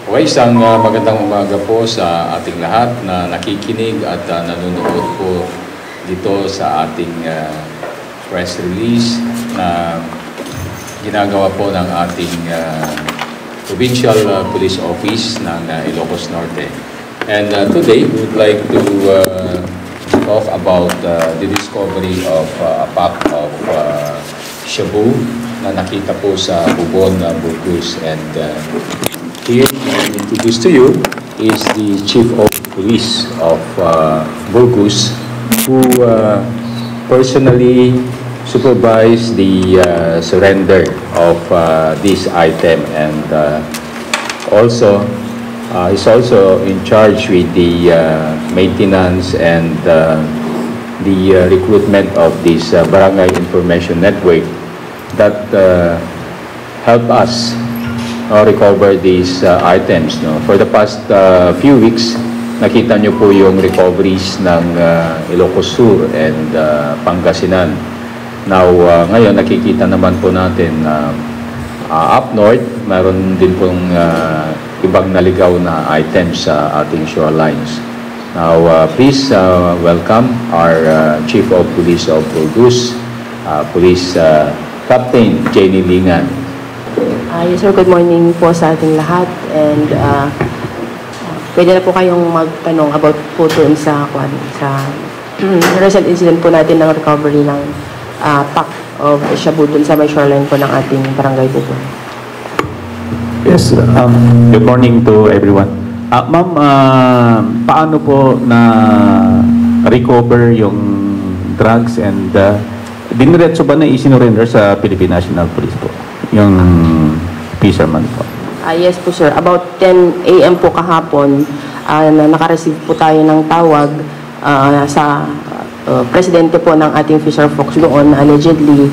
Okay, isang magandang umaga po sa ating lahat na nakikinig at nanonood po dito sa ating press release na ginagawa po ng ating Provincial Police Office ng Ilocos Norte. And today, we would like to talk about the discovery of a pack of shabu na nakita po sa Bubon, Burgos. And here, to introduce to you is the Chief of Police of Burgos, who personally supervised the surrender of this item, and also is also in charge with the maintenance and the recruitment of this Barangay Information Network that help us recover these items. For the past few weeks, nakita nyo po yung recoveries ng Ilocos Sur and Pangasinan. Now, ngayon nakikita naman po natin up north, mayroon din pong ibang naligaw na items sa ating shorelines. Now, please welcome our Chief of Police of Burgos, Police Captain Jenny Lingan. Yes sir, good morning po sa ating lahat, and pwede na po kayong magtanong about po doon sa recent incident po natin ng recovery ng pack of shabu doon sa may shoreline po ng ating barangay po. Yes, good morning to everyone. Ma'am, paano po na recover yung drugs and diniretso ba na isinurrender sa Philippine National Police po? Yung fisherman po. Yes po sir, about 10 AM po kahapon, nakareceive po tayo ng tawag sa presidente po ng ating Fisher Fox doon. Allegedly,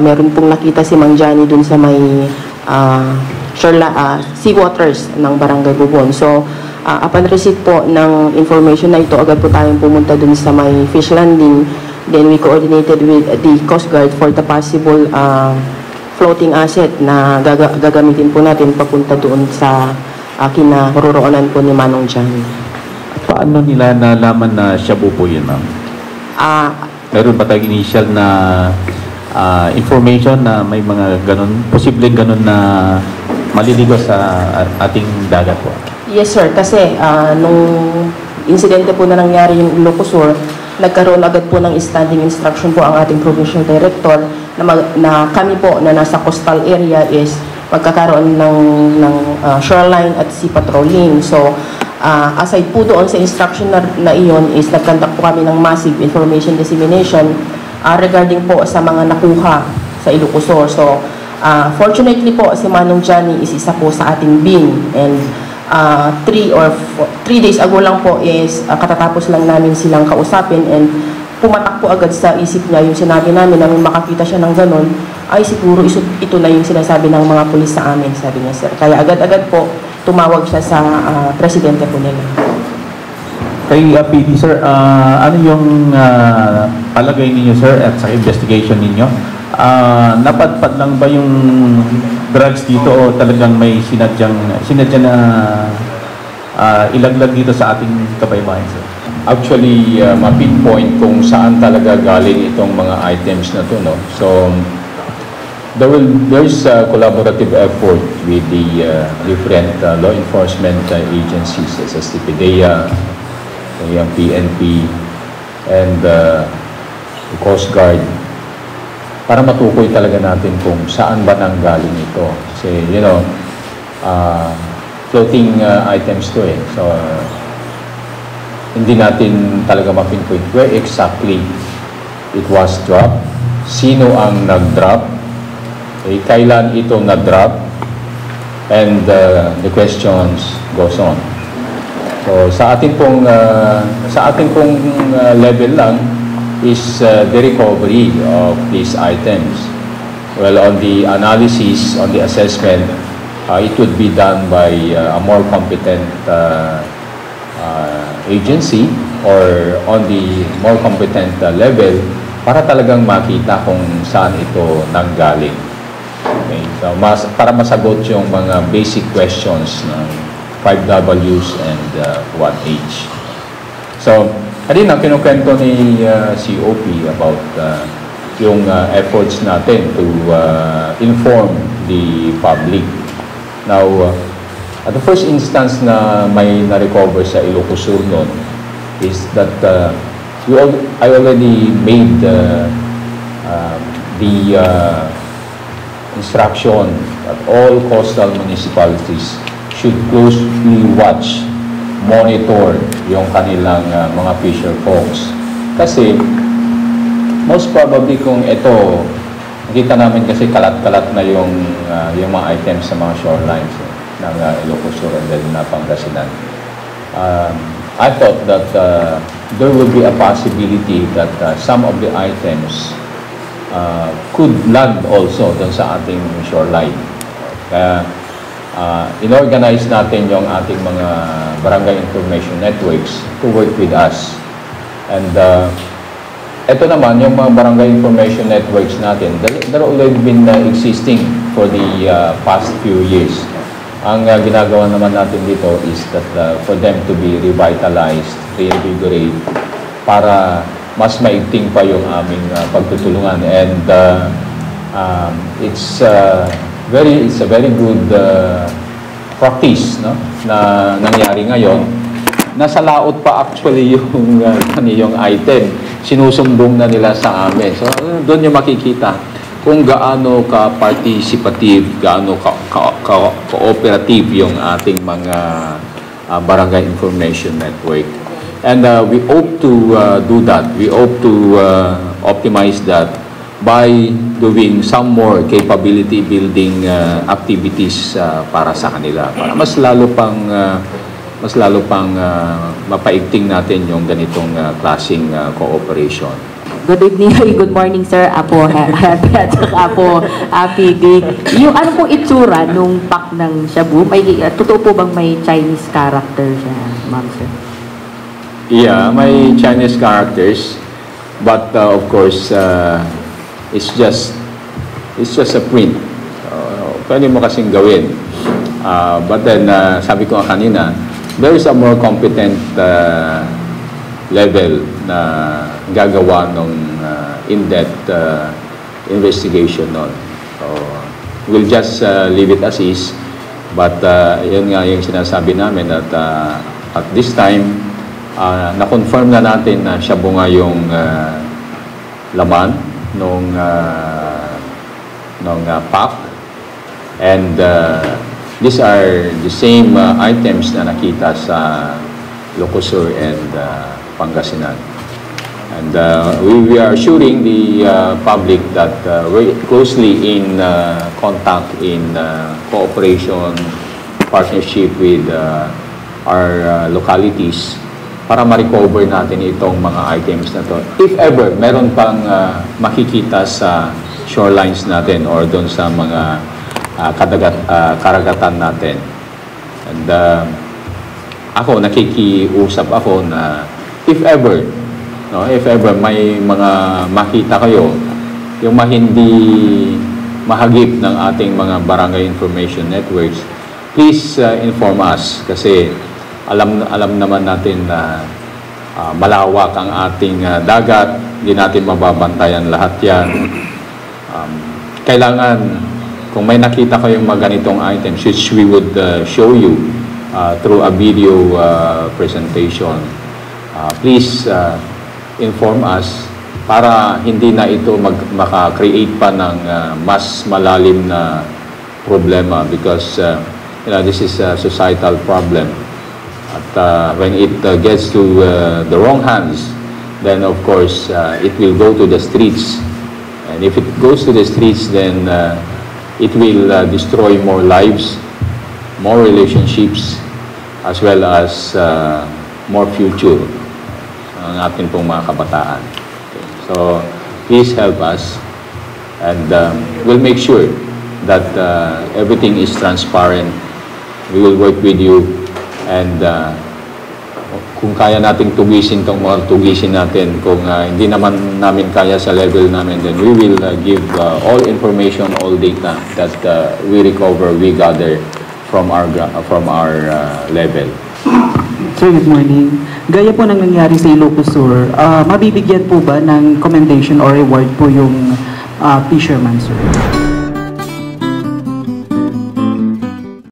meron pong nakita si Mang Johnny dun sa may sea waters ng Barangay Bubon. So, upon receipt po ng information na ito, agad po tayong pumunta dun sa may fish landing. Then we coordinated with the Coast Guard for the possible floating asset na gagamitin po natin papunta doon sa kinaroroonan po ni Manong Johnny. Paano nila nalaman na shabu po yun, ma'am? Meron ba tayong initial na information na may mga ganun, posibleng ganun na maliligo sa ating dagat po? Yes sir, kasi nung insidente po na nangyari yung Ilocos Sur, nagkaroon agad po ng standing instruction po ang ating provincial director na kami po na nasa coastal area is magkakaroon ng shoreline at sea patrolling. So, aside po doon sa instruction na iyon is nagkandak po kami ng massive information dissemination regarding po sa mga nakuha sa Ilocos Sur. So, fortunately po, si Manong Johnny is isa po sa ating bin, and 3 days ago lang po is katatapos lang namin silang kausapin, and pumatak po agad sa isip niya yung sinabi namin na may makakita siya ng ganun, ay siguro ito na yung sinasabi ng mga pulis sa amin, sabi niya sir. Kaya agad-agad po tumawag siya sa presidente po nila. Kay PD sir, ano yung palagay ninyo sir at sa investigation ninyo? Napadpad lang ba yung drugs dito o talagang may sinadya na ilaglag dito sa ating kabaybayan sir? Actually, ma-pinpoint kung saan talaga galing itong mga items na to, no? So, there's a collaborative effort with the different law enforcement agencies, SST PDEA, yung PNP, and the Coast Guard, para matukoy talaga natin kung saan ba nanggaling ito. Kasi, you know, floating items to eh. So, hindi natin talaga ma-pinpoint where exactly it was dropped, sino ang nag-drop, kailan ito na-drop, and the questions goes on. So, sa ating pong level lang is the recovery of these items. Well, on the analysis, on the assessment, it would be done by a more competent agency or on the more competent level para talagang makita kung saan ito nanggaling. Okay? So, para masagot yung mga basic questions ng 5Ws and 1H. So, kanina kinukwento ni COP about yung efforts natin to inform the public. Now, at the first instance na may na-recover sa Ilocos Sur noon is that I already made the instruction that all coastal municipalities should closely watch, monitor yung kanilang mga fisher folks. Kasi most probably kung ito, nakita namin kasi kalat-kalat na yung mga items sa mga shorelines ng Ilocos Sur and then Pangasinan. I thought that there will be a possibility that some of the items could land also dun sa ating shoreline. Kaya inorganize natin yung ating mga barangay information networks to work with us. And ito naman, yung mga barangay information networks natin, they're already been existing for the past few years. Ang ginagawa naman natin dito is that for them to be revitalized, reinvigorate, para mas maigting pa yung aming pagtutulungan. And it's a very good practice, no, na nangyari ngayon. Nasa laot pa actually yung item. Sinusumbong na nila sa amin. So, doon yung makikita kung gaano ka-participative, gaano ka-cooperative yung ating mga barangay information network. And we hope to do that. We hope to optimize that by doing some more capability building activities para sa kanila. Para mas lalo pang mapaigting natin yung ganitong klaseng cooperation. Good evening, good morning sir. Apo, Apo, Pig. Yung ano pong itsura nung pack ng shabu? Totoo po bang may Chinese character siya, ma'am sir? Yeah, may Chinese characters, but of course, it's just a print. Pwede mo kasing gawin. But then, sabi ko nga kanina, there is a more competent level na gagawa ng in-depth investigation nun. So, we'll just leave it as is. But yun nga yung sinasabi namin that at this time, na-confirm na natin na siya bunga yung laman nung pack. And these are the same items na nakita sa Ilocos Sur and Pangasinan. And we are assuring the public that we're closely in contact, in cooperation, partnership with our localities para ma-recover natin itong mga items na to. If ever, meron pang makikita sa shorelines natin or doon sa mga karagatan natin. And ako, nakikiusap ako na if ever may mga makita kayo, yung hindi mahagip ng ating mga barangay information networks, please inform us kasi alam naman natin na malawak ang ating dagat, hindi natin mababantayan lahat yan. Kailangan, kung may nakita kayong mga ganitong items, which we would show you through a video presentation, please inform us para hindi na ito maka-create pa ng mas malalim na problema because this is a societal problem. At when it gets to the wrong hands, then of course it will go to the streets. And if it goes to the streets, then it will destroy more lives, more relationships, as well as more future ang ating pong mga kabataan. Okay. So, please help us and we'll make sure that everything is transparent. We will work with you and kung kaya nating tugisin itong mga tugisin natin, kung hindi naman namin kaya sa level namin, then we will give all information, all data that we recover, we gather from our level. Sir, good morning. Gaya po ng nangyari sa Ilocos Sur, mabibigyan po ba ng commendation or reward po yung fisherman, sir?